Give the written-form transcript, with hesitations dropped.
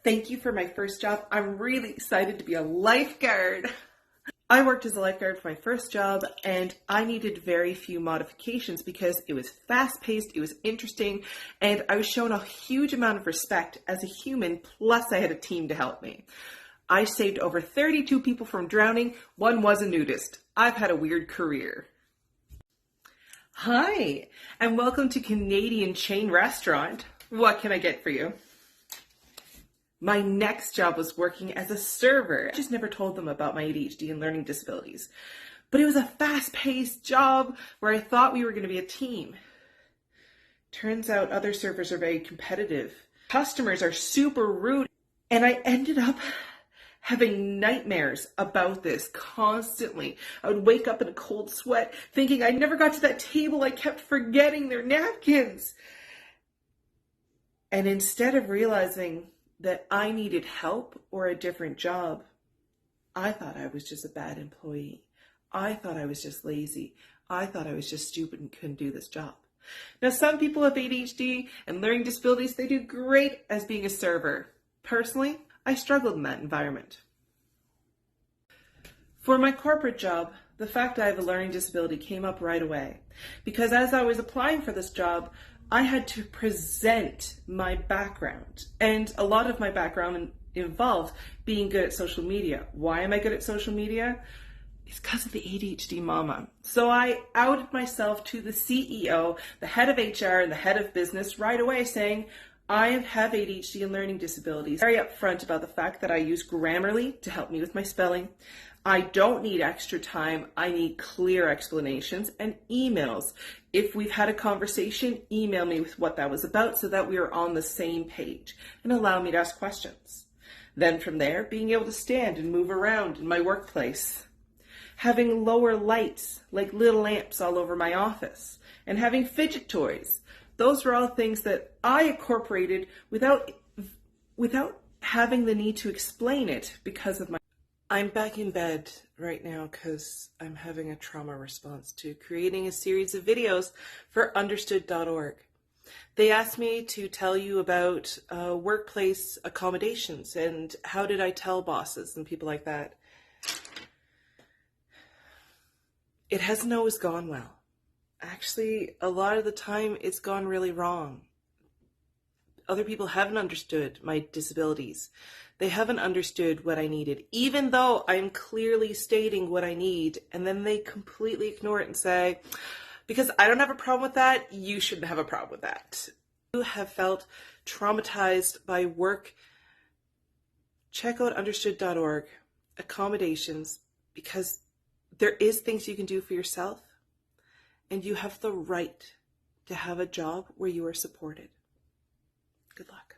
Thank you for my first job. I'm really excited to be a lifeguard. I worked as a lifeguard for my first job and I needed very few modifications because it was fast-paced, it was interesting, and I was shown a huge amount of respect as a human, plus I had a team to help me. I saved over 32 people from drowning. One was a nudist. I've had a weird career. Hi, and welcome to Canadian Chain Restaurant. What can I get for you? My next job was working as a server. I just never told them about my ADHD and learning disabilities. But it was a fast-paced job where I thought we were going to be a team. Turns out other servers are very competitive. Customers are super rude. And I ended up having nightmares about this constantly. I would wake up in a cold sweat thinking I never got to that table. I kept forgetting their napkins. And instead of realizing that I needed help or a different job, I thought I was just a bad employee. I thought I was just lazy. I thought I was just stupid and couldn't do this job. Now, some people have ADHD and learning disabilities. They do great as being a server. Personally, I struggled in that environment. For my corporate job, the fact I have a learning disability came up right away because as I was applying for this job, I had to present my background, and a lot of my background involved being good at social media. Why am I good at social media? It's because of the ADHD mama. So I outed myself to the CEO, the head of HR, and the head of business right away saying, I have ADHD and learning disabilities. Very upfront about the fact that I use Grammarly to help me with my spelling. I don't need extra time. I need clear explanations and emails. If we've had a conversation, email me with what that was about so that we are on the same page and allow me to ask questions. Then from there, being able to stand and move around in my workplace. Having lower lights, like little lamps all over my office, and having fidget toys. Those were all things that I incorporated without having the need to explain it because of my... I'm back in bed right now because I'm having a trauma response to creating a series of videos for understood.org. They asked me to tell you about workplace accommodations and how did I tell bosses and people like that. It hasn't always gone well. Actually, a lot of the time it's gone really wrong. Other people haven't understood my disabilities. They haven't understood what I needed, even though I'm clearly stating what I need, and then they completely ignore it and say, because I don't have a problem with that, you shouldn't have a problem with that. If you have felt traumatized by work, check out understood.org, accommodations, because there is things you can do for yourself, and you have the right to have a job where you are supported. Good luck.